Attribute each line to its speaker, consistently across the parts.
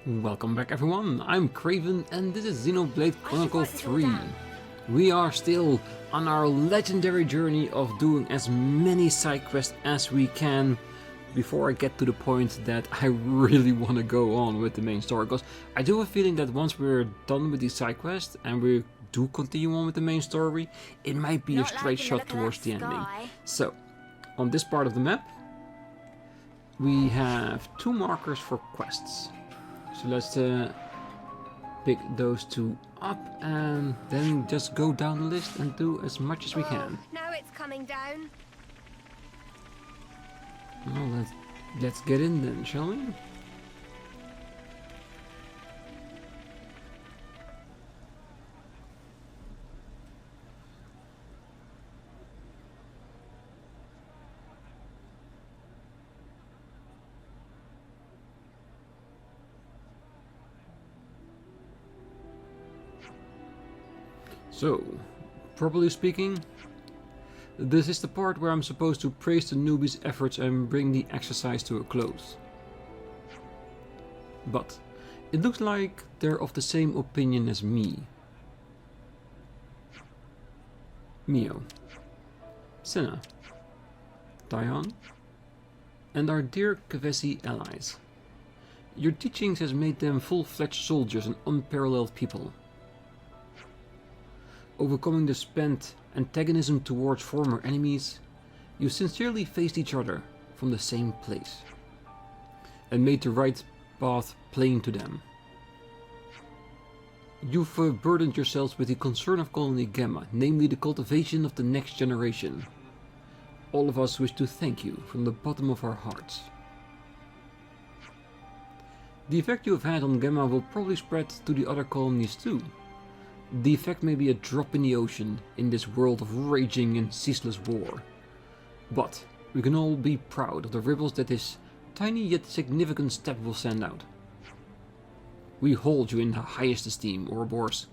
Speaker 1: Welcome back everyone, I'm Craven and this is Xenoblade Chronicles 3. We are still on our legendary journey of doing as many side quests as we can before I get to the point that I really want to go on with the main story, because I do have a feeling that once we're done with these side quests and we do continue on with the main story, it might be a straight shot towards the ending. So, on this part of the map, we have two markers for quests. So let's pick those two up and then just go down the list and do as much as we can.
Speaker 2: Now it's coming down.
Speaker 1: Well, let's get in then, shall we? So, properly speaking, this is the part where I'm supposed to praise the newbies' efforts and bring the exercise to a close. But it looks like they're of the same opinion as me. Mio, Sena, Taion, and our dear Kevesi allies. Your teachings has made them full-fledged soldiers and unparalleled people. Overcoming the spent antagonism towards former enemies, you sincerely faced each other from the same place, and made the right path plain to them. You've burdened yourselves with the concern of Colony Gamma, namely the cultivation of the next generation. All of us wish to thank you from the bottom of our hearts. The effect you have had on Gamma will probably spread to the other colonies too. The effect may be a drop in the ocean in this world of raging and ceaseless war. But we can all be proud of the ripples that this tiny yet significant step will send out. We hold you in the highest esteem, Ouroboros.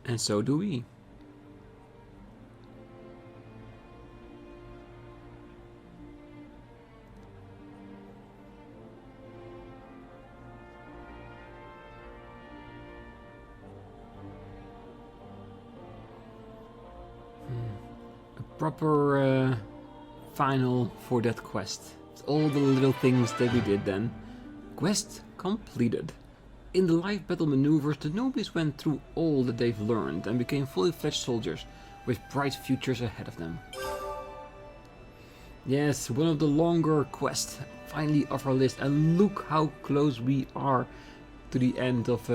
Speaker 1: And so do we. Proper final for that quest. It's all the little things that we did then. Quest completed. In the live battle maneuvers, the newbies went through all that they've learned and became fully fledged soldiers with bright futures ahead of them. Yes, one of the longer quests finally off our list, and look how close we are to the end of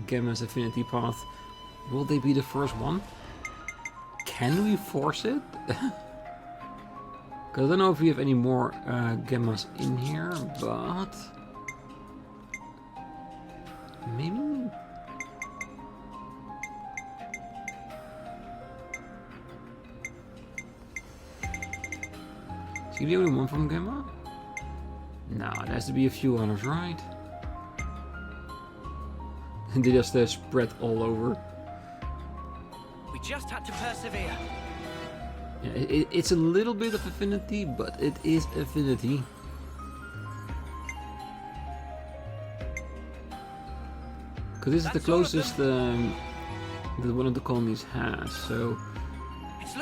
Speaker 1: Gamma's affinity path. Will they be the first one? Can we force it? Because I don't know if we have any more Gammas in here, but maybe. Is he the only one from Gamma? No, there has to be a few others, right? And they just spread all over.
Speaker 3: Just had to persevere.
Speaker 1: Yeah, it's a little bit of affinity, but it is affinity. Because this is the closest that one of the colonies has, so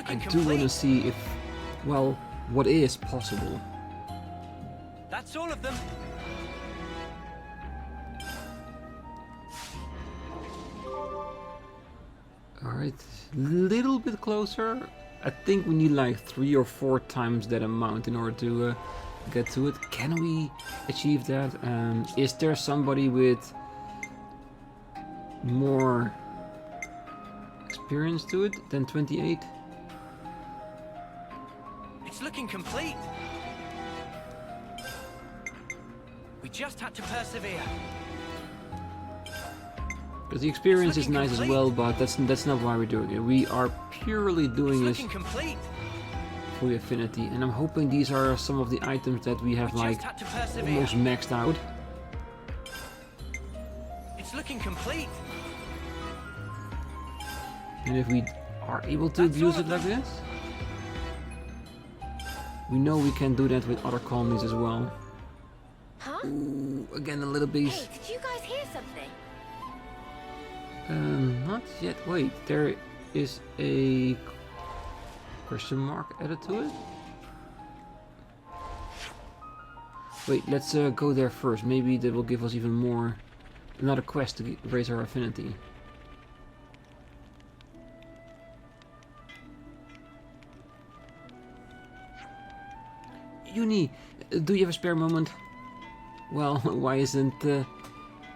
Speaker 1: I do want to see if, well, what is possible.
Speaker 3: That's all of them.
Speaker 1: Alright, little bit closer. I think we need like 3 or 4 times that amount in order to get to it. Can we achieve that? Is there somebody with more experience to it than 28?
Speaker 3: It's looking complete. We just had to persevere.
Speaker 1: Because the experience is nice as well, but that's not why we're doing it. We are purely doing this for the affinity, and I'm hoping these are some of the items that we have like almost maxed out.
Speaker 3: It's looking complete.
Speaker 1: And if we are able to use it like this, We know we can do that with other colonies as well.
Speaker 2: Huh?
Speaker 1: Ooh, again a little beast.
Speaker 2: Hey, did you guys hear something?
Speaker 1: Not yet. Wait, there is a question mark added to it? Wait, let's go there first. Maybe that will give us even more... Another quest to raise our affinity. Eunie, do you have a spare moment? Well, why isn't... it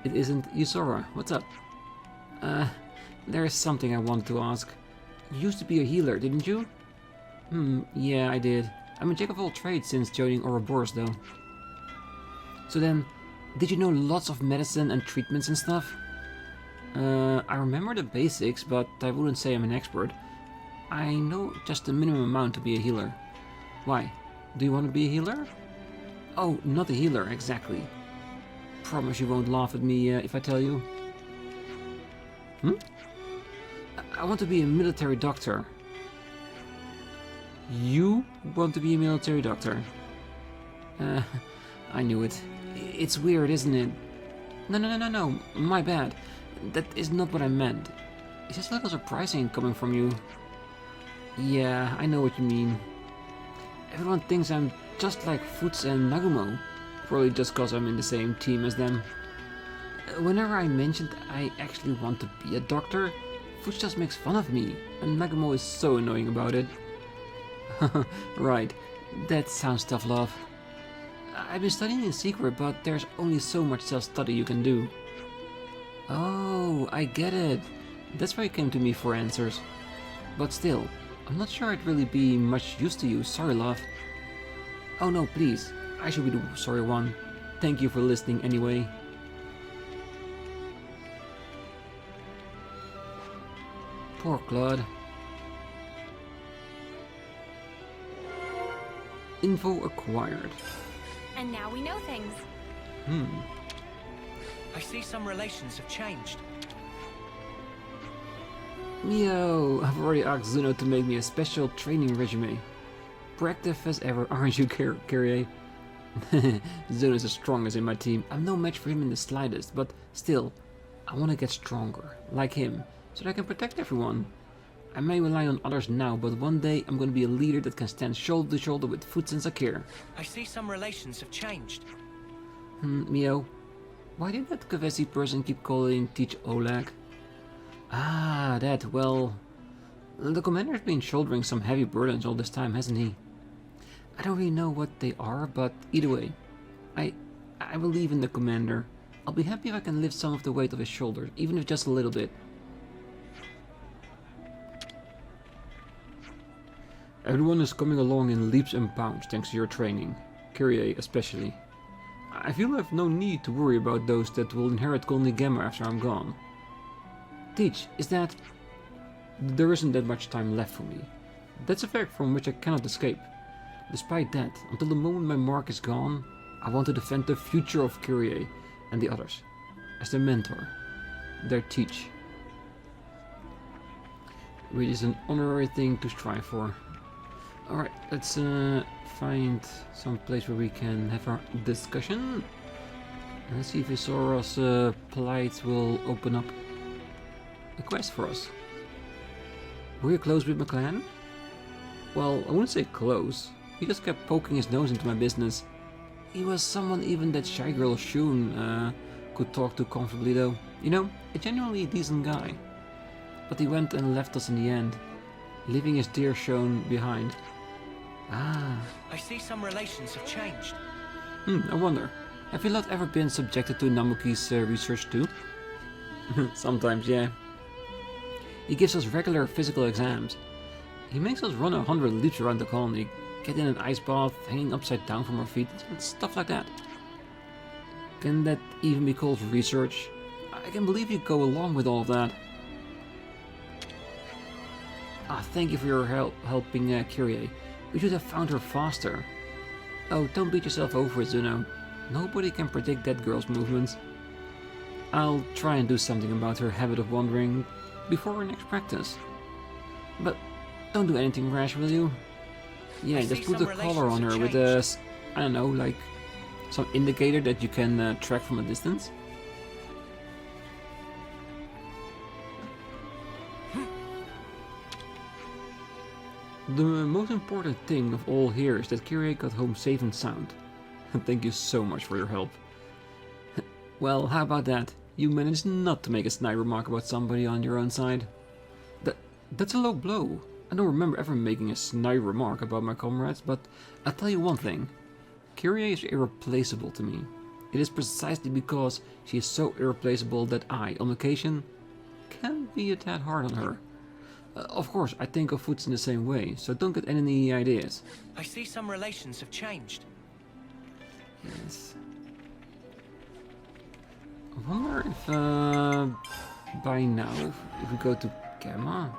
Speaker 1: isn't Yusora. What's up? There is something I wanted to ask. You used to be a healer, didn't you? Yeah, I did. I'm a jack of all trades since joining Ouroboros, though. So then, did you know lots of medicine and treatments and stuff? I remember the basics, but I wouldn't say I'm an expert. I know just the minimum amount to be a healer. Why? Do you want to be a healer? Oh, not a healer, exactly. Promise you won't laugh at me if I tell you. I want to be a military doctor. You want to be a military doctor? I knew it. It's weird, isn't it? No, my bad. That is not what I meant. It's just a little surprising coming from you. Yeah, I know what you mean. Everyone thinks I'm just like Futs and Nagumo. Probably just cause I'm in the same team as them. Whenever I mentioned I actually want to be a doctor, Futs just makes fun of me, and Nagumo is so annoying about it. Right, that sounds tough love. I've been studying in secret, but there's only so much self-study you can do. Oh, I get it. That's why you came to me for answers. But still, I'm not sure I'd really be much use to you, sorry love. Oh no, please, I should be the sorry one. Thank you for listening anyway. Poor Claude. Info acquired.
Speaker 2: And now we know things.
Speaker 3: I see some relations have changed.
Speaker 1: Yo, I've already asked Zuno to make me a special training resume. Proactive as ever, aren't you, Kyrie? Zuno's the strongest in my team. I'm no match for him in the slightest, but still, I want to get stronger, like him, so that I can protect everyone. I may rely on others now, but one day I'm going to be a leader that can stand shoulder to shoulder with Futs and Sakir.
Speaker 3: I see some relations have changed.
Speaker 1: Mio, why did that Kevesi person keep calling Teach Oleg? Ah, that, well... The commander's been shouldering some heavy burdens all this time, hasn't he? I don't really know what they are, but either way, I believe in the commander. I'll be happy if I can lift some of the weight off his shoulders, even if just a little bit. Everyone is coming along in leaps and bounds thanks to your training, Kyrie especially. I feel I have no need to worry about those that will inherit Colony Gamma after I'm gone. Teach, is that... There isn't that much time left for me. That's a fact from which I cannot escape. Despite that, until the moment my mark is gone, I want to defend the future of Kyrie and the others, as their mentor, their teach. Which is an honorary thing to strive for. Alright, let's find some place where we can have our discussion. Let's see if Isora's plight will open up a quest for us. Were you close with my clan? Well, I wouldn't say close. He just kept poking his nose into my business. He was someone even that shy girl Shun could talk to comfortably though. You know, a genuinely decent guy. But he went and left us in the end, leaving his dear Shun behind. Ah.
Speaker 3: I see some relations have changed.
Speaker 1: I wonder, have you lot ever been subjected to Namuki's research too? Sometimes, yeah. He gives us regular physical exams. He makes us run 100 leaps around the colony, get in an ice bath, hanging upside down from our feet, and stuff like that. Can that even be called research? I can believe you go along with all of that. Ah, thank you for your helping Kyrie. We should have found her faster. Oh, don't beat yourself over it, Zuno. Nobody can predict that girl's movements. I'll try and do something about her habit of wandering before our next practice. But don't do anything rash, will you? Yeah, just put the collar on her with a, I don't know, like some indicator that you can track from a distance. The most important thing of all here is that Kyrie got home safe and sound. And thank you so much for your help. Well, how about that? You managed not to make a snide remark about somebody on your own side. That's a low blow. I don't remember ever making a snide remark about my comrades, but I'll tell you one thing. Kyrie is irreplaceable to me. It is precisely because she is so irreplaceable that I, on occasion, can be a tad hard on her. Of course, I think of Foots in the same way, so don't get any ideas.
Speaker 3: I see some relations have changed.
Speaker 1: Yes. I wonder if, by now, if we go to Gamma...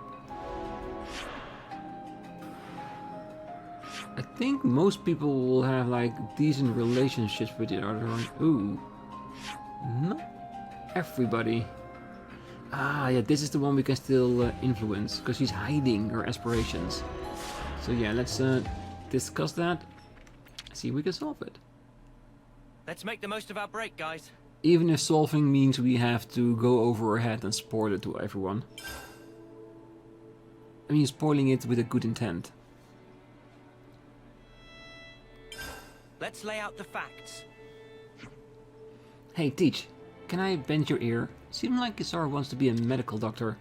Speaker 1: I think most people will have, like, decent relationships with each other. Ooh. Not everybody. Ah, yeah, this is the one we can still influence, because she's hiding her aspirations. So yeah, let's discuss that. See if we can solve it.
Speaker 3: Let's make the most of our break, guys.
Speaker 1: Even if solving means we have to go over our head and spoil it to everyone. I mean, spoiling it with a good intent.
Speaker 3: Let's lay out the facts.
Speaker 1: Hey, Teach, can I bend your ear? Seems like Isara wants to be a medical doctor.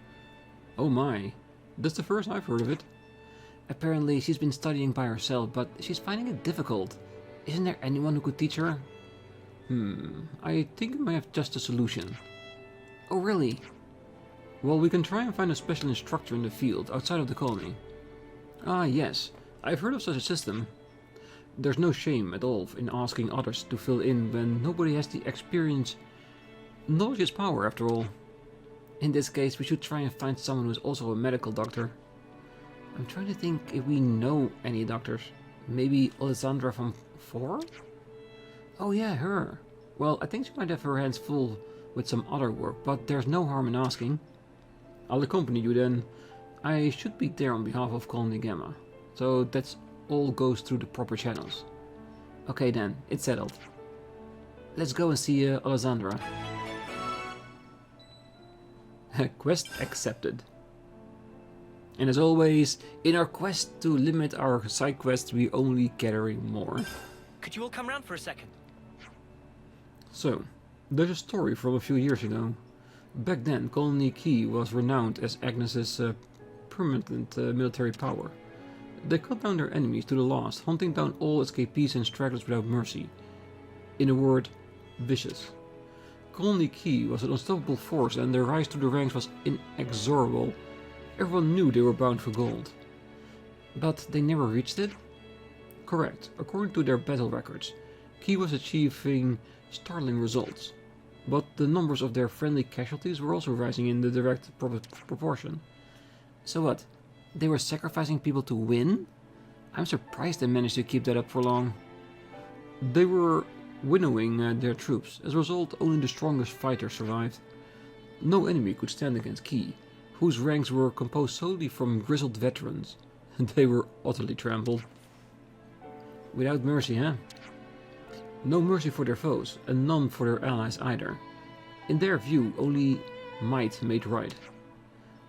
Speaker 1: Oh my, that's the first I've heard of it. Apparently she's been studying by herself, but she's finding it difficult. Isn't there anyone who could teach her? I think I might have just a solution. Oh really? Well, we can try and find a special instructor in the field, outside of the colony. Ah yes, I've heard of such a system. There's no shame at all in asking others to fill in when nobody has the experience. Knowledge is power, after all. In this case, we should try and find someone who's also a medical doctor. I'm trying to think if we know any doctors. Maybe Alessandra from 4? Oh yeah, her. Well, I think she might have her hands full with some other work, but there's no harm in asking. I'll accompany you then. I should be there on behalf of Colony Gamma, so that's all goes through the proper channels. Okay then, it's settled. Let's go and see Alessandra. Quest accepted. And as always, in our quest to limit our side quests, we only gathering more.
Speaker 3: Could you all come round for a second?
Speaker 1: So, there's a story from a few years ago. Back then, Colony Key was renowned as Agnes's permanent military power. They cut down their enemies to the last, hunting down all escapees and stragglers without mercy. In a word, vicious. Colony Key was an unstoppable force and their rise to the ranks was inexorable. Everyone knew they were bound for gold. But they never reached it? Correct. According to their battle records, Key was achieving startling results. But the numbers of their friendly casualties were also rising in the direct proportion. So what? They were sacrificing people to win? I'm surprised they managed to keep that up for long. They were winnowing their troops. As a result, only the strongest fighters survived. No enemy could stand against Key, whose ranks were composed solely from grizzled veterans. They were utterly trampled. Without mercy, huh? No mercy for their foes, and none for their allies either. In their view, only might made right.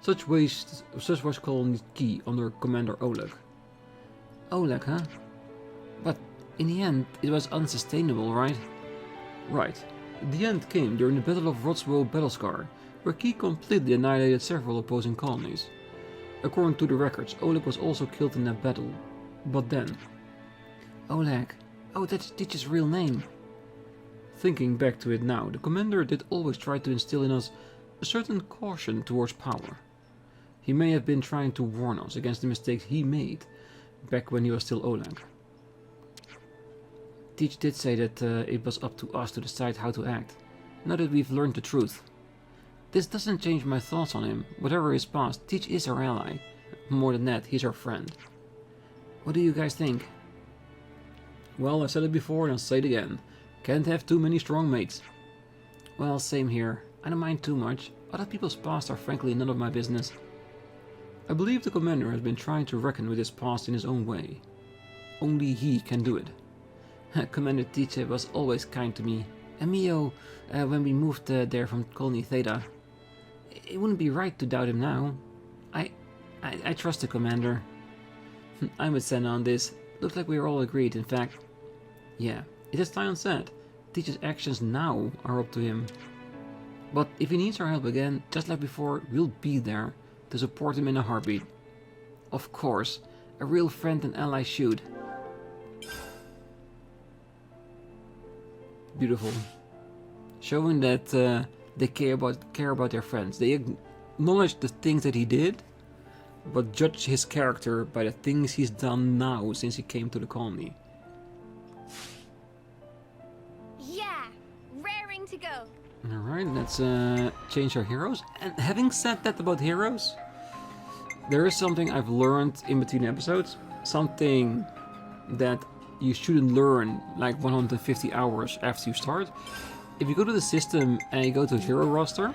Speaker 1: Such was Colony Key under Commander Oleg. Oleg, huh? But in the end, it was unsustainable, right? Right. The end came during the Battle of Rotswoe Battlescar, where Key completely annihilated several opposing colonies. According to the records, Oleg was also killed in that battle. But then... Oleg. Oh, that's Teach's real name. Thinking back to it now, the commander did always try to instill in us a certain caution towards power. He may have been trying to warn us against the mistakes he made back when he was still Oleg. Teach did say that it was up to us to decide how to act, now that we've learned the truth. This doesn't change my thoughts on him. Whatever is past, Teach is our ally. More than that, he's our friend. What do you guys think? Well, I said it before and I'll say it again. Can't have too many strong mates. Well, same here. I don't mind too much. Other people's past are frankly none of my business. I believe the commander has been trying to reckon with his past in his own way. only he can do it. Commander Teacher was always kind to me. And Mio, when we moved there from Colony Theta. It wouldn't be right to doubt him now. I trust the Commander. I'm with Sena on this. Looks like we're all agreed, in fact. Yeah, it as Taion said. Teacher's actions now are up to him. But if he needs our help again, just like before, we'll be there to support him in a heartbeat. Of course, a real friend and ally should. Beautiful. Showing that they care about their friends. They acknowledge the things that he did, but judge his character by the things he's done now since he came to the colony.
Speaker 2: Yeah, raring to go.
Speaker 1: Alright, let's change our heroes. And having said that about heroes, there is something I've learned in between episodes. Something that you shouldn't learn like 150 hours after you start. If you go to the system and you go to hero roster,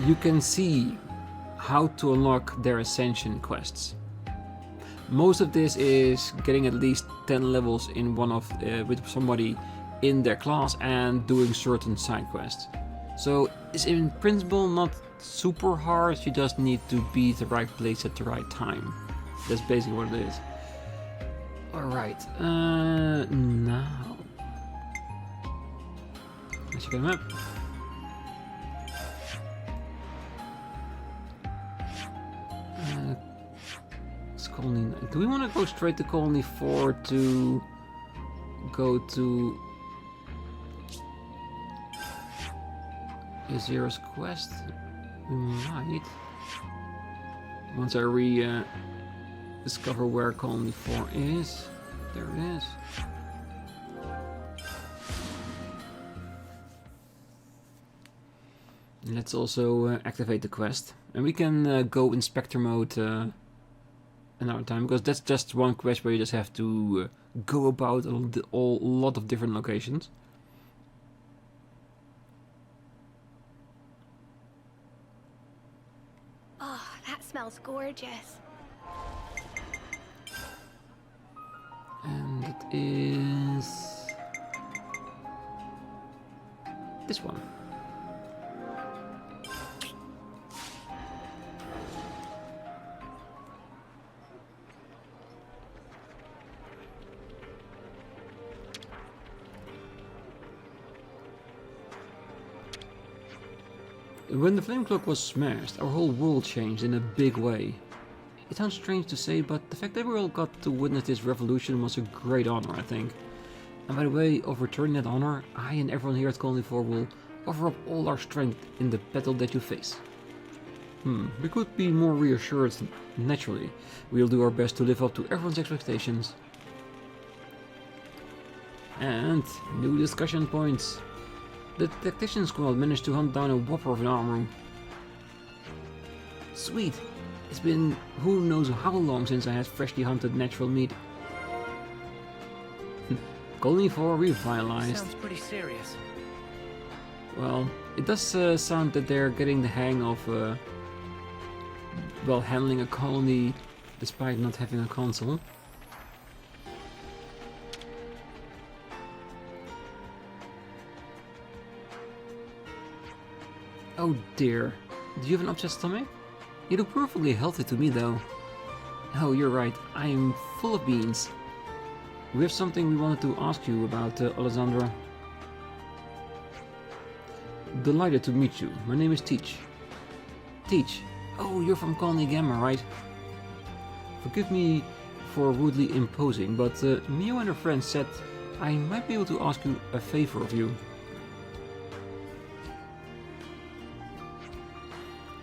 Speaker 1: you can see how to unlock their ascension quests. Most of this is getting at least 10 levels in one of with somebody in their class and doing certain side quests. So it's in principle not super hard, you just need to be at the right place at the right time. That's basically what it is. Alright, now let's check the map. It's Colony. Do we want to go straight to Colony 4 to go to Zero's quest? We might. Once I discover where Colony 4 is. There it is. Let's also activate the quest. And we can go Inspector mode another time, because that's just one quest where you just have to go about a lot of different locations.
Speaker 2: Oh, that smells gorgeous.
Speaker 1: And it is this one. When the flame clock was smashed, our whole world changed in a big way. It sounds strange to say, but the fact that we all got to witness this revolution was a great honor, I think. And by the way of returning that honor, I and everyone here at Colony 4 will offer up all our strength in the battle that you face. We could be more reassured naturally. We'll do our best to live up to everyone's expectations. And new discussion points. The tactician squad managed to hunt down a whopper of an armor. Sweet! It's been who knows how long since I had freshly hunted natural meat. Colony 4 revitalized.
Speaker 3: Sounds pretty serious.
Speaker 1: Well, it does sound that they're getting the hang of well, handling a colony despite not having a console. Oh dear, do you have an upset stomach? You look perfectly healthy to me though. Oh, you're right, I'm full of beans. We have something we wanted to ask you about, Alessandra. Delighted to meet you. My name is Teach. Teach? Oh, you're from Colony Gamma, right? Forgive me for rudely imposing, but Mio and her friends said I might be able to ask you a favor of you.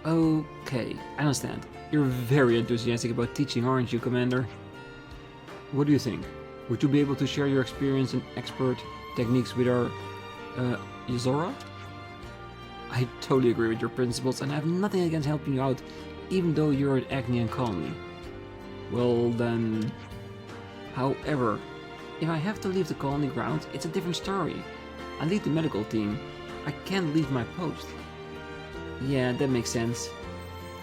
Speaker 1: Okay, I understand. You're very enthusiastic about teaching, aren't you, Commander? What do you think? Would you be able to share your experience and expert techniques with our, Yzora? I totally agree with your principles, and I have nothing against helping you out, even though you're an Agnian colony. Well then... However, if I have to leave the colony grounds, it's a different story. I lead the medical team. I can't leave my post. Yeah, that makes sense.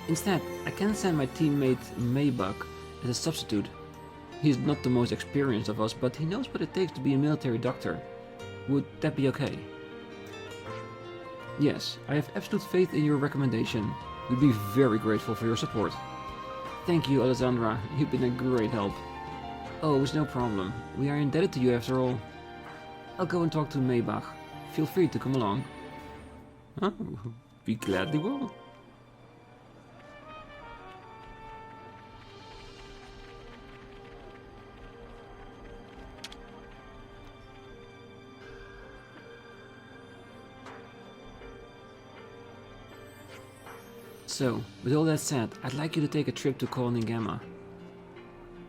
Speaker 1: Instead, I can send my teammate Maybach as a substitute. He's not the most experienced of us, but he knows what it takes to be a military doctor. Would that be okay? Yes, I have absolute faith in your recommendation. We'd be very grateful for your support. Thank you, Alessandra. You've been a great help. Oh, it's no problem. We are indebted to you after all. I'll go and talk to Maybach. Feel free to come along. Huh? We gladly will. So, with all that said, I'd like you to take a trip to Colony Gamma.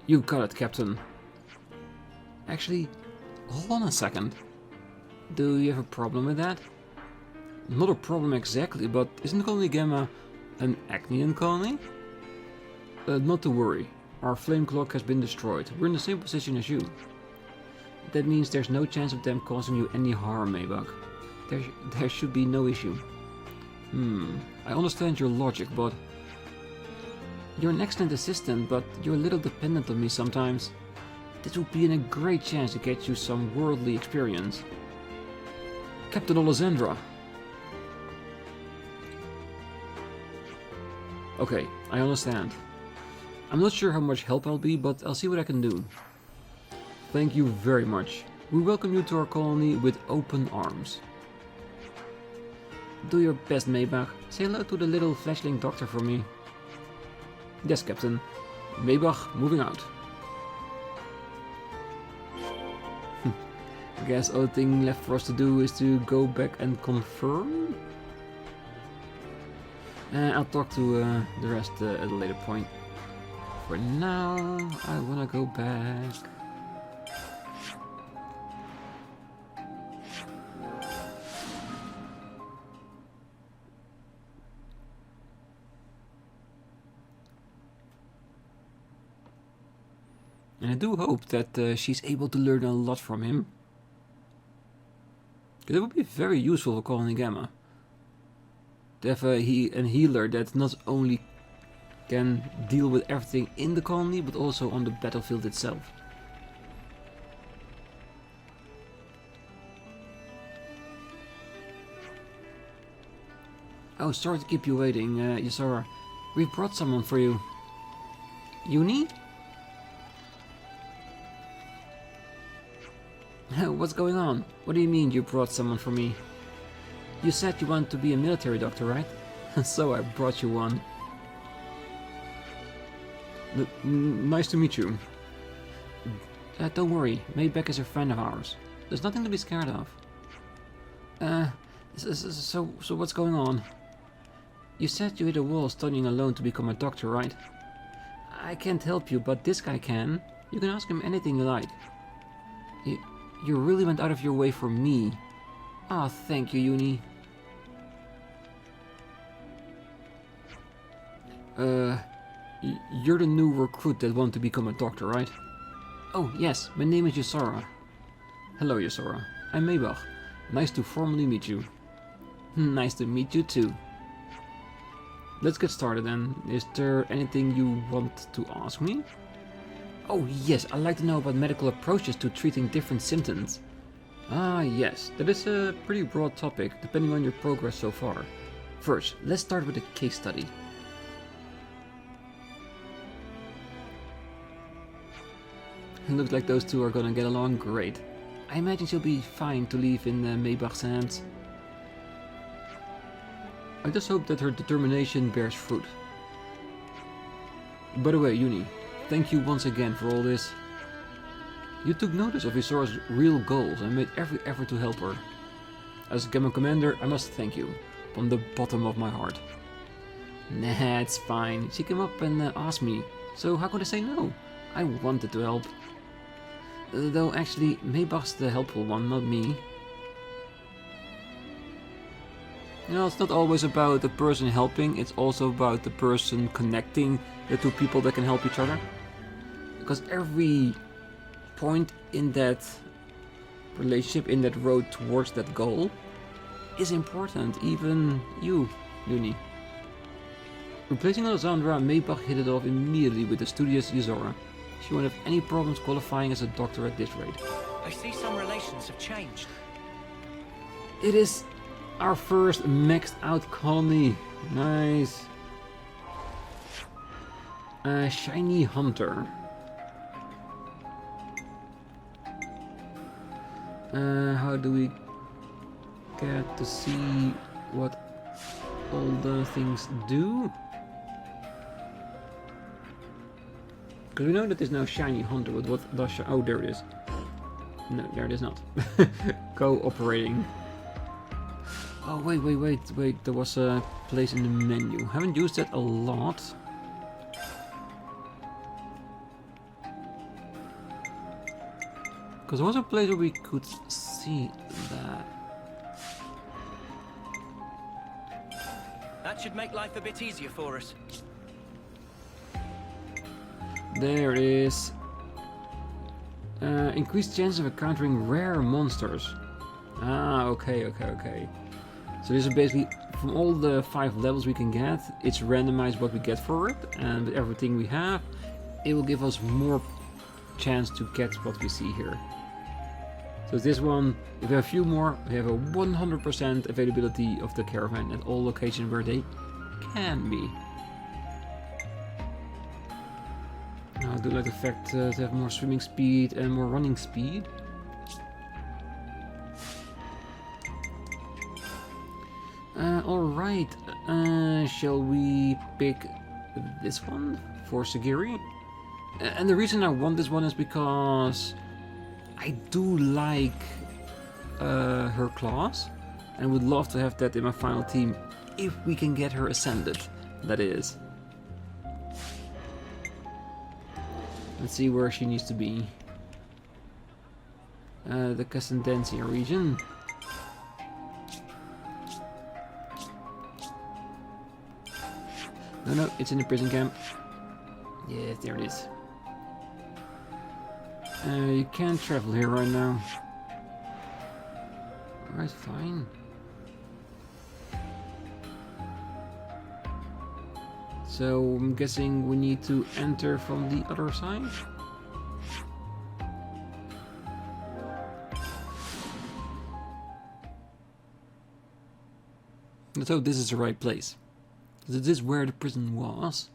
Speaker 1: You got it, Captain. Actually, hold on a second. Do you have a problem with that? Not a problem exactly, but isn't Colony Gamma an Agnian colony? Not to worry. Our flame clock has been destroyed. We're in the same position as you. That means there's no chance of them causing you any harm, Maybach. There should be no issue. I understand your logic, but... You're an excellent assistant, but you're a little dependent on me sometimes. This would be a great chance to get you some worldly experience. Captain Alessandra! Okay, I understand. I'm not sure how much help I'll be, but I'll see what I can do. Thank you very much. We welcome you to our colony with open arms. Do your best, Maybach. Say hello to the little flashling doctor for me. Yes, Captain. Maybach, moving out. I guess all thing left for us to do is to go back and confirm? I'll talk to the rest at a later point. For now, I wanna go back. And I do hope that she's able to learn a lot from him. It would be very useful for Colony Gamma. To have a healer that not only can deal with everything in the colony, but also on the battlefield itself. Oh, sorry to keep you waiting, Yasora. We've brought someone for you. Eunie? What's going on? What do you mean you brought someone for me? You said you want to be a military doctor, right? So I brought you one. Nice to meet you. Don't worry, Maybach is a friend of ours. There's nothing to be scared of. So what's going on? You said you hit a wall studying alone to become a doctor, right? I can't help you, but this guy can. You can ask him anything you like. You really went out of your way for me. Ah, thank you, Eunie. You're the new recruit that wanted to become a doctor, right? Oh, yes, my name is Yasora. Hello, Yasora. I'm Maybach. Nice to formally meet you. Nice to meet you too. Let's get started then. Is there anything you want to ask me? Oh yes, I'd like to know about medical approaches to treating different symptoms. Ah yes, that is a pretty broad topic, depending on your progress so far. First, let's start with a case study. It looks like those two are gonna get along great. I imagine she'll be fine to leave in Maybach's hands. I just hope that her determination bears fruit. By the way, Eunie, thank you once again for all this. You took notice of Yasora's real goals and made every effort to help her. As Gamma Commander, I must thank you, from the bottom of my heart. Nah, it's fine. She came up and asked me, so how could I say no? I wanted to help. Though actually, Maybach's the helpful one, not me. You know, it's not always about the person helping, it's also about the person connecting the two people that can help each other. Because every point in that relationship, in that road towards that goal, is important, even you, Eunie. Replacing Alessandra, Maybach hit it off immediately with the studious Yuzora. She won't have any problems qualifying as a doctor at this rate.
Speaker 3: I see some relations have changed.
Speaker 1: It is our first maxed out colony. Nice. Shiny Hunter. How do we get to see what all the things do? Because we know that there's no Shiny Hunter, but what does... Oh, there it is. No, there it is not. Cooperating. Oh, wait. There was a place in the menu. Haven't used that a lot. Because there was a place where we could see that.
Speaker 3: That should make life a bit easier for us. There
Speaker 1: it is. Increased chance of encountering rare monsters. Ah, okay. So this is basically, from all the 5 levels we can get, it's randomized what we get for it, and with everything we have, it will give us more chance to get what we see here. So this one, if we have a few more, we have a 100% availability of the caravan at all locations where they can be. I do like the fact to have more swimming speed and more running speed. Alright, shall we pick this one for Sagiri? And the reason I want this one is because I do like her class and would love to have that in my final team if we can get her ascended, that is. Let's see where she needs to be. The Cascendencia region. No, it's in the prison camp. Yes, there it is. You can't travel here right now. Alright, fine. So I'm guessing we need to enter from the other side. Let's hope this is the right place. This is where the prison was.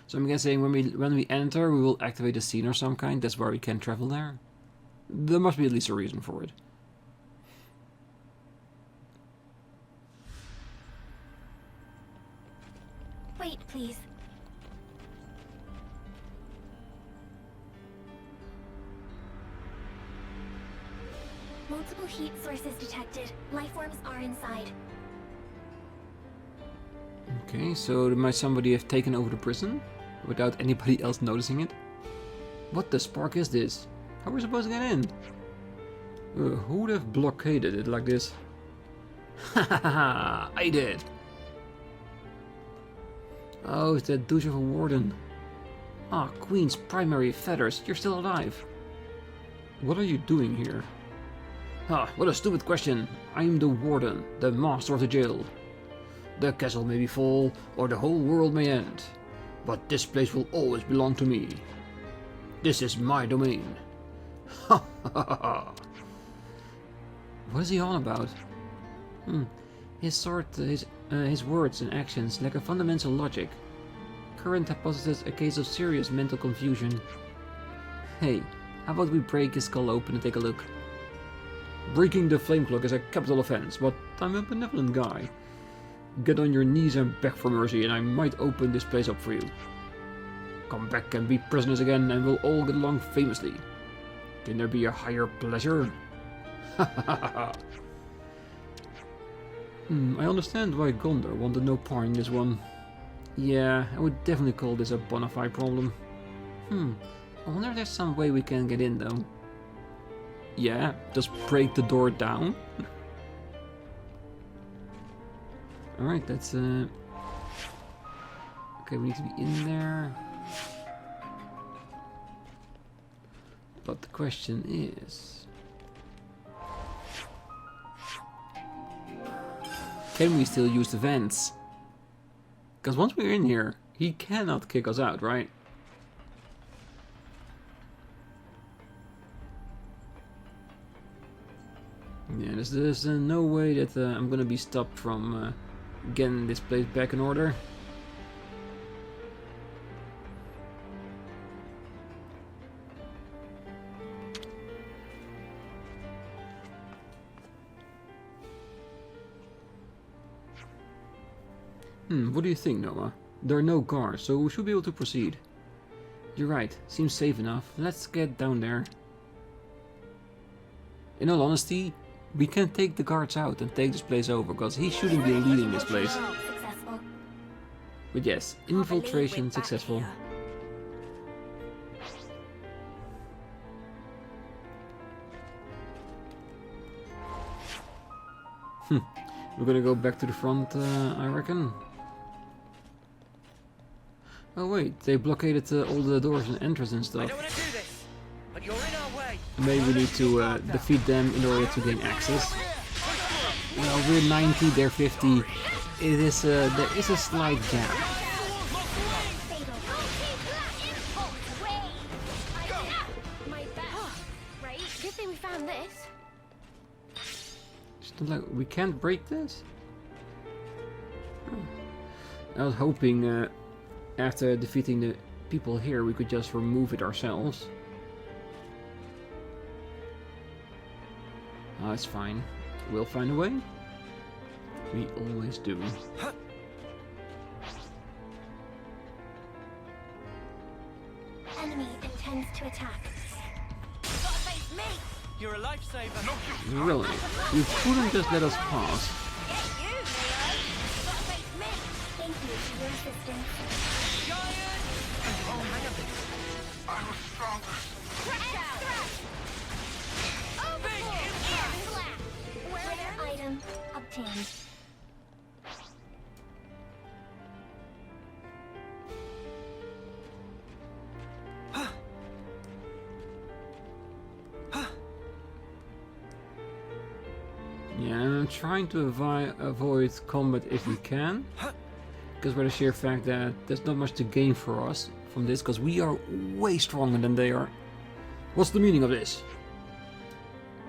Speaker 1: So I'm guessing when we enter, we will activate a scene or some kind. That's why we can travel there. There must be at least a reason for it.
Speaker 2: Wait, please. Multiple heat sources detected. Life forms are inside.
Speaker 1: Okay, so might somebody have taken over the prison without anybody else noticing it? What the spark is this? How are we supposed to get in? Who would have blockaded it like this? Ha ha ha! I did! Oh, it's that douche of a warden. Ah, Queen's primary feathers, you're still alive. What are you doing here? Ah, what a stupid question. I'm the warden, the master of the jail. The castle may be full, or the whole world may end. But this place will always belong to me. This is my domain. Ha ha ha ha! What is he on about? His words and actions lack a fundamental logic. Current hypothesis a case of serious mental confusion. Hey, how about we break his skull open and take a look? Breaking the flame cloak is a capital offense, but I'm a benevolent guy. Get on your knees and beg for mercy, and I might open this place up for you. Come back and be prisoners again, and we'll all get along famously. Can there be a higher pleasure? Ha ha ha ha! I understand why Gondor wanted no part in this one. Yeah, I would definitely call this a bona fide problem. I wonder if there's some way we can get in though. Yeah, just break the door down. Alright, that's okay, we need to be in there. But the question is, can we still use the vents? Because once we're in here, he cannot kick us out, right? Yeah, there's no way that I'm gonna be stopped from getting this place back in order. What do you think, Noah? There are no guards, so we should be able to proceed. You're right, seems safe enough. Let's get down there. In all honesty, we can take the guards out and take this place over, because he shouldn't be leading this place.
Speaker 2: Successful.
Speaker 1: But yes, infiltration successful. We're gonna go back to the front, I reckon. Oh wait, they blockaded all the doors and entrance and
Speaker 3: I
Speaker 1: stuff.
Speaker 3: don't want to do this, but you're in our way.
Speaker 1: Maybe we need to defeat them in order to gain access. Well, we're 90, they're 50. There is a slight gap.
Speaker 2: My bad. Right? Good thing we found this.
Speaker 1: It's not like we can't break this. I was hoping after defeating the people here we could just remove it ourselves. Oh, it's fine. We'll find a way. We always do.
Speaker 2: Enemy intends to attack.
Speaker 3: You're a lifesaver.
Speaker 1: Really? You couldn't just let us pass.
Speaker 2: Thank you for your assistance.
Speaker 3: Giant! Oh, hang a bit.
Speaker 4: I was stronger.
Speaker 2: Rare item obtained.
Speaker 1: Yeah, I'm trying to avoid combat if we can. Because by the sheer fact that there's not much to gain for us from this, because we are way stronger than they are. What's the meaning of this?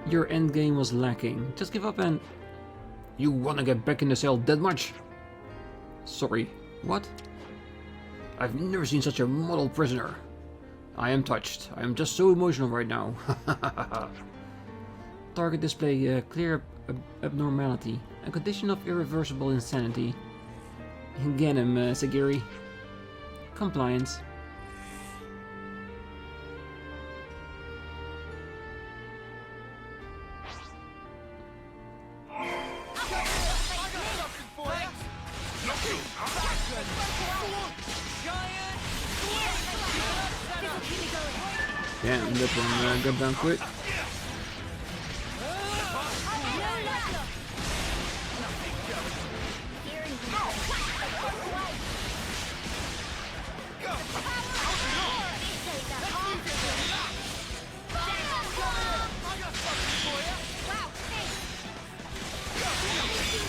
Speaker 1: Your endgame was lacking. Just give up and... You wanna get back in the cell that much? Sorry, what? I've never seen such a model prisoner. I am touched. I am just so emotional right now. Target display clear abnormality. A condition of irreversible insanity. Get him, Sagiri. Compliance. Yeah, and that one got down quick.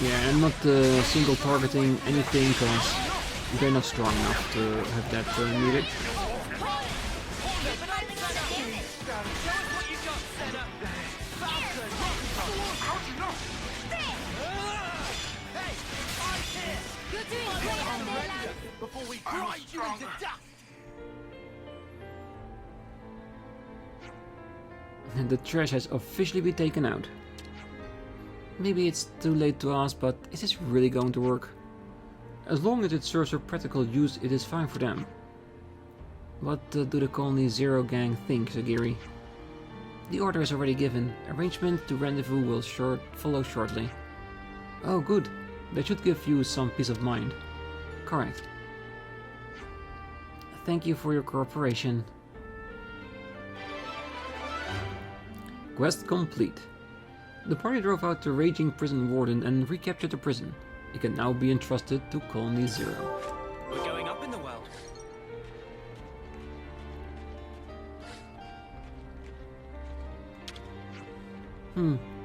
Speaker 1: Yeah, I'm not single targeting anything because they're not strong enough to have that needed.
Speaker 3: Before we grind you into dust!
Speaker 1: And the trash has officially been taken out. Maybe it's too late to ask, but is this really going to work? As long as it serves for practical use, it is fine for them. What do the Colony Zero gang think, Sagiri? The order is already given. Arrangement to rendezvous will follow shortly. Oh, good. That should give you some peace of mind. Correct. Thank you for your cooperation. Quest complete. The party drove out the raging prison warden and recaptured the prison. It can now be entrusted to Colony Zero.
Speaker 3: We're going up in the world.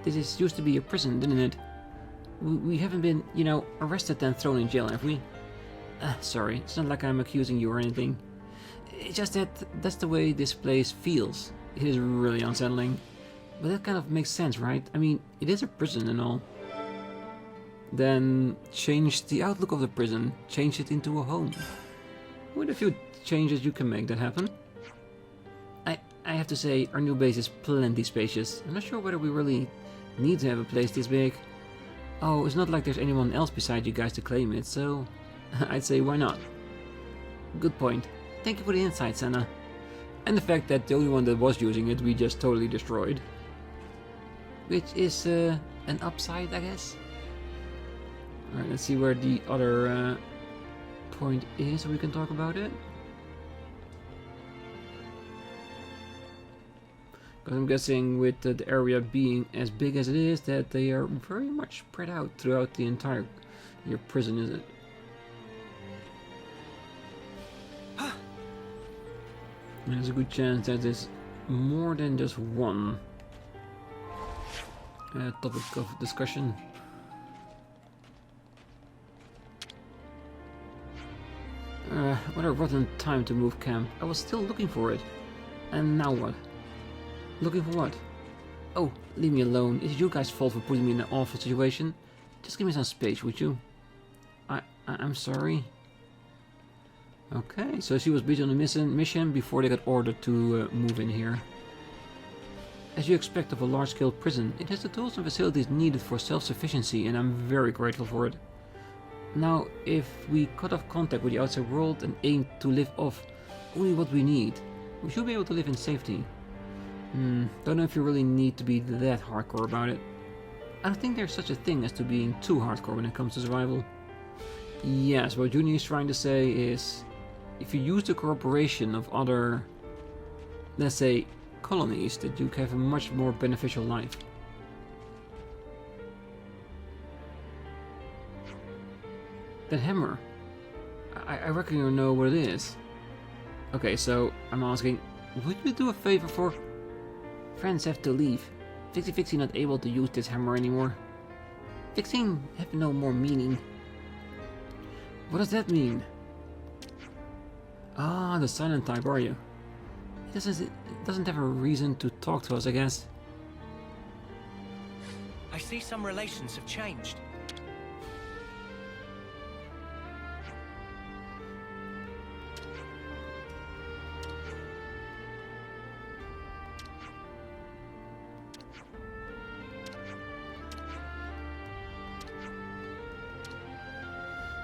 Speaker 1: This used to be a prison, didn't it? We haven't been, arrested and thrown in jail, have we? Sorry, it's not like I'm accusing you or anything. It's just that that's the way this place feels. It is really unsettling. But that kind of makes sense, right? I mean, it is a prison and all. Then change the outlook of the prison. Change it into a home. With a few changes you can make that happen. I have to say, our new base is plenty spacious. I'm not sure whether we really need to have a place this big. Oh, it's not like there's anyone else beside you guys to claim it, so I'd say why not? Good point. Thank you for the insight, Sena. And the fact that the only one that was using it we just totally destroyed. Which is an upside, I guess. Alright, let's see where the other point is so we can talk about it. Because I'm guessing with the area being as big as it is, that they are very much spread out throughout the entire your prison, is it? There's a good chance that there's more than just one topic of discussion. What a rotten time to move camp. I was still looking for it. And now what? Looking for what? Oh, leave me alone. It's your guys' fault for putting me in an awful situation. Just give me some space, would you? I'm sorry. Okay, so she was busy on a mission before they got ordered to move in here. As you expect of a large-scale prison, it has the tools and facilities needed for self-sufficiency, and I'm very grateful for it. Now, if we cut off contact with the outside world and aim to live off only what we need, we should be able to live in safety. Don't know if you really need to be that hardcore about it. I don't think there's such a thing as to being too hardcore when it comes to survival. Yes, what Eunie is trying to say is, if you use the cooperation of other, let's say, colonies, that you can have a much more beneficial life. That hammer, I reckon you know what it is. Okay, so I'm asking, would you do a favor for... Friends have to leave. Fixie not able to use this hammer anymore. Fixing have no more meaning. What does that mean? Ah, the silent type, are you? It doesn't have a reason to talk to us, I guess.
Speaker 3: I see some relations have changed.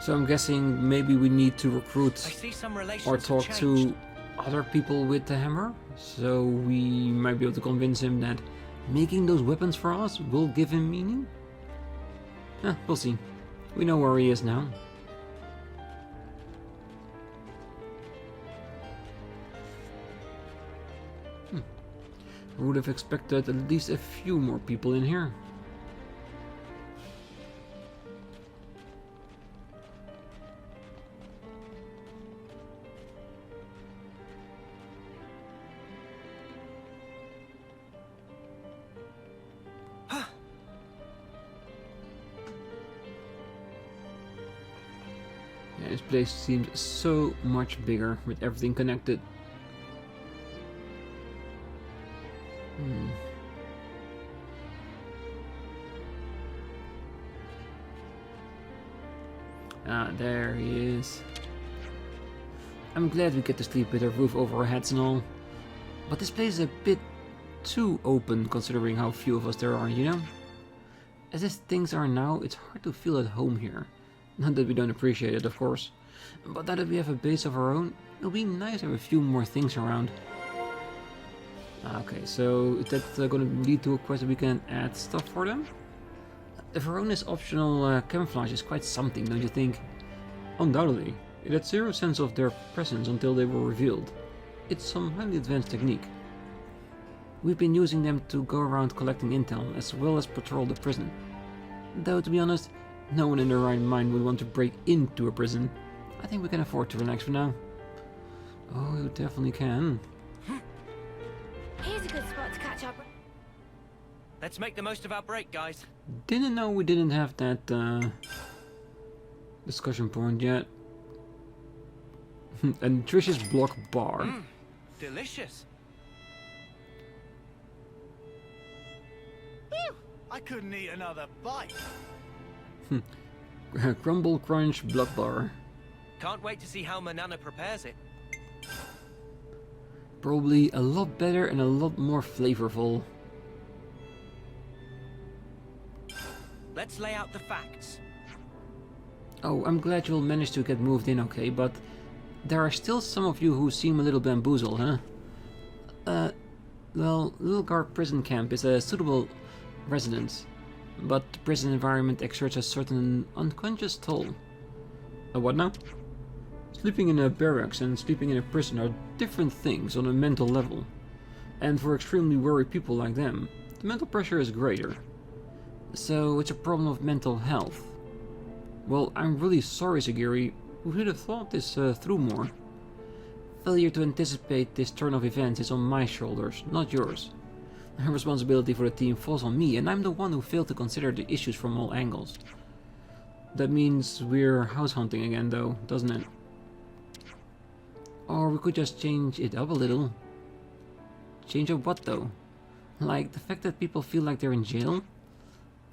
Speaker 1: So I'm guessing maybe we need to recruit or talk to other people with the hammer, so we might be able to convince him that making those weapons for us will give him meaning? We'll see. We know where he is now. I would have expected at least a few more people in here. This place seems so much bigger with everything connected. Ah, there he is. I'm glad we get to sleep with a roof over our heads and all. But this place is a bit too open considering how few of us there are, you know? As things are now, it's hard to feel at home here. Not that we don't appreciate it, of course. But now that we have a base of our own, it'll be nice to have a few more things around. Okay, so is that going to lead to a quest that we can add stuff for them? The Verona's optional camouflage is quite something, don't you think? Undoubtedly. It had zero sense of their presence until they were revealed. It's some highly advanced technique. We've been using them to go around collecting intel, as well as patrol the prison. Though, to be honest, no one in their right mind would want to break into a prison. I think we can afford to relax for now. Oh, you definitely can.
Speaker 2: Here's a good spot to catch up.
Speaker 3: Let's make the most of our break, guys.
Speaker 1: Didn't know we didn't have that discussion point yet. A nutritious block bar.
Speaker 3: Delicious.
Speaker 4: Phew, I couldn't eat another bite.
Speaker 1: Crumble Crunch block bar.
Speaker 3: Can't wait to see how Manana prepares it.
Speaker 1: Probably a lot better and a lot more flavorful.
Speaker 3: Let's lay out the facts.
Speaker 1: Oh, I'm glad you'll manage to get moved in okay, but there are still some of you who seem a little bamboozled, huh? Well, Little Guard prison camp is a suitable residence, but the prison environment exerts a certain unconscious toll. What now? Sleeping in a barracks and sleeping in a prison are different things on a mental level, and for extremely worried people like them, the mental pressure is greater. So it's a problem of mental health. Well, I'm really sorry, Sagiri. We should have thought this through more. Failure to anticipate this turn of events is on my shoulders, not yours. The responsibility for the team falls on me, and I'm the one who failed to consider the issues from all angles. That means we're house hunting again, though, doesn't it? Or we could just change it up a little. Change up what, though? Like, the fact that people feel like they're in jail?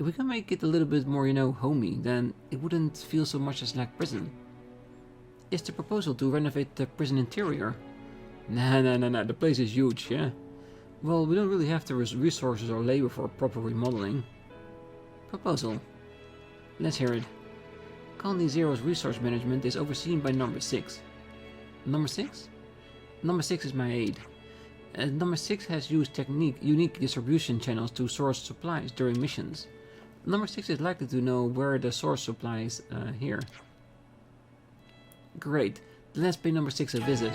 Speaker 1: If we can make it a little bit more, you know, homey, then it wouldn't feel so much as like prison. Is the proposal to renovate the prison interior? Nah, the place is huge, yeah? Well, we don't really have the resources or labor for proper remodeling. Proposal. Let's hear it. Colony Zero's resource management is overseen by Number 6. Number 6? Number 6 is my aide. Number 6 has used unique distribution channels to source supplies during missions. Number 6 is likely to know where the source supplies here. Great, then let's pay Number 6 a visit.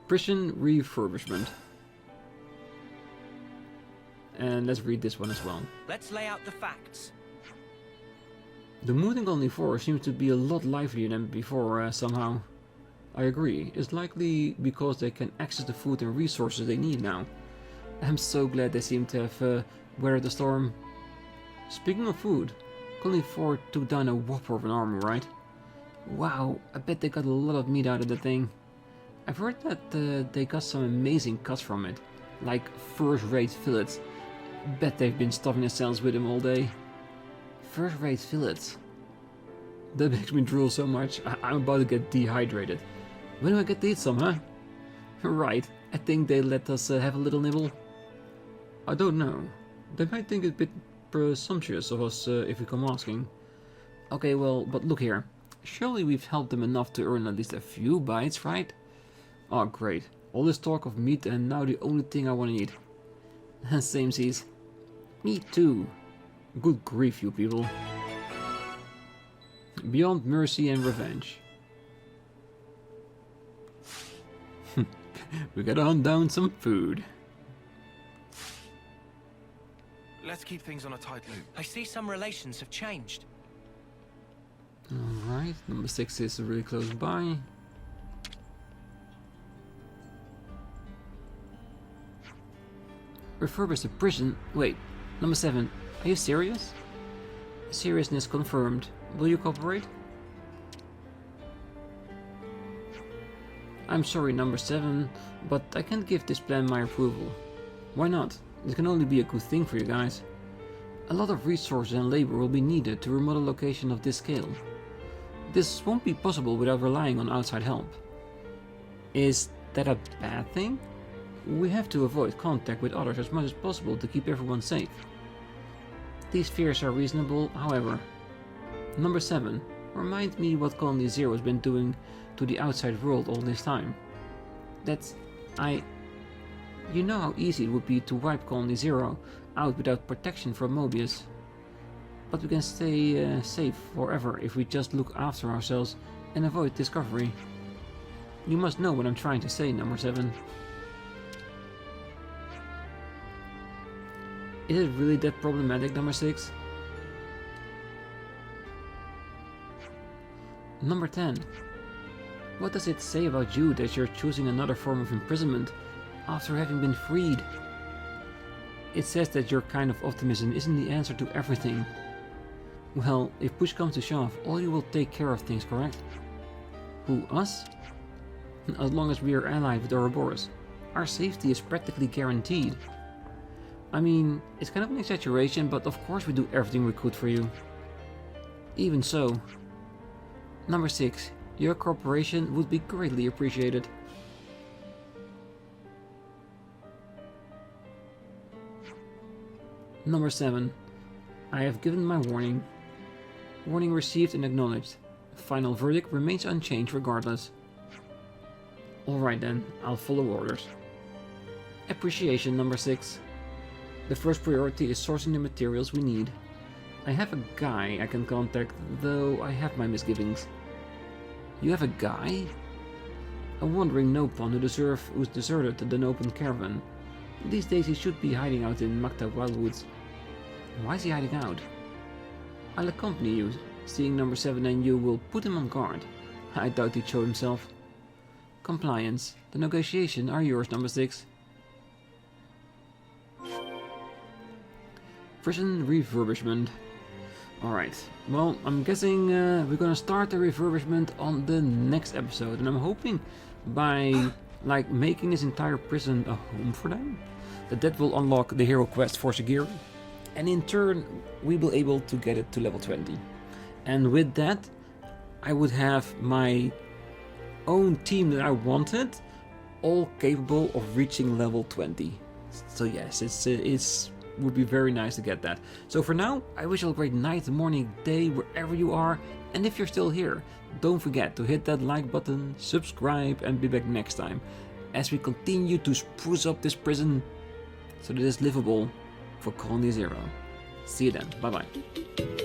Speaker 1: Prison refurbishment. And let's read this one as well.
Speaker 3: Let's lay out the facts.
Speaker 1: The mood in Colony 4 seems to be a lot livelier than before somehow. I agree, it's likely because they can access the food and resources they need now. I'm so glad they seem to have weathered the storm. Speaking of food, Colony 4 took down a whopper of an army, right? Wow, I bet they got a lot of meat out of the thing. I've heard that they got some amazing cuts from it, like first-rate fillets. Bet they've been stuffing themselves with them all day. First-rate fillets. That makes me drool so much, I'm about to get dehydrated. When do I get to eat some, huh? Right, I think they let us have a little nibble. I don't know. They might think it a bit presumptuous of us if we come asking. Okay, well, but look here. Surely we've helped them enough to earn at least a few bites, right? Oh, great. All this talk of meat and now the only thing I want to eat. Samesies. Me too. Good grief, you people. Beyond mercy and revenge. We gotta hunt down some food.
Speaker 4: Let's keep things on a tight loop.
Speaker 3: I see some relations have changed.
Speaker 1: Alright, Number 6 is really close by. Refurbish the prison? Wait, Number 7, are you serious? Seriousness confirmed. Will you cooperate? I'm sorry, Number 7, but I can't give this plan my approval. Why not? It can only be a good thing for you guys. A lot of resources and labor will be needed to remodel a location of this scale. This won't be possible without relying on outside help. Is that a bad thing? We have to avoid contact with others as much as possible to keep everyone safe. These fears are reasonable, however. Number 7. Remind me what Colony Zero has been doing to the outside world all this time. You know how easy it would be to wipe Colony Zero out without protection from Mobius. But we can stay safe forever if we just look after ourselves and avoid discovery. You must know what I'm trying to say, Number 7. Is it really that problematic, Number 6? Number 10. What does it say about you that you're choosing another form of imprisonment after having been freed? It says that your kind of optimism isn't the answer to everything. Well, if push comes to shove, all you will take care of things, correct? Who, us? As long as we are allied with Ouroboros, our safety is practically guaranteed. I mean, it's kind of an exaggeration, but of course we do everything we could for you. Even so. Number 6. Your cooperation would be greatly appreciated. Number 7. I have given my warning. Warning received and acknowledged. Final verdict remains unchanged regardless. Alright then, I'll follow orders. Appreciation number 6. The first priority is sourcing the materials we need. I have a guy I can contact, though I have my misgivings. You have a guy? A wandering Nopon who's deserted the Nopan caravan. These days he should be hiding out in Makta Wildwoods. Why is he hiding out? I'll accompany you, seeing number 7 and you will put him on guard. I doubt he'd show himself. Compliance. The negotiations are yours, number 6. Prison refurbishment. Alright, well, I'm guessing we're gonna start the refurbishment on the next episode, and I'm hoping by making this entire prison a home for them, that will unlock the hero quest for Sagiri, and in turn we will be able to get it to level 20. And with that, I would have my own team that I wanted, all capable of reaching level 20. So yes, it's would be very nice to get that. So for now, I wish you a great night, morning, day, wherever you are. And if you're still here, don't forget to hit that like button, subscribe, and be back next time as we continue to spruce up this prison so that it is livable for Colony Zero. See you then. Bye bye.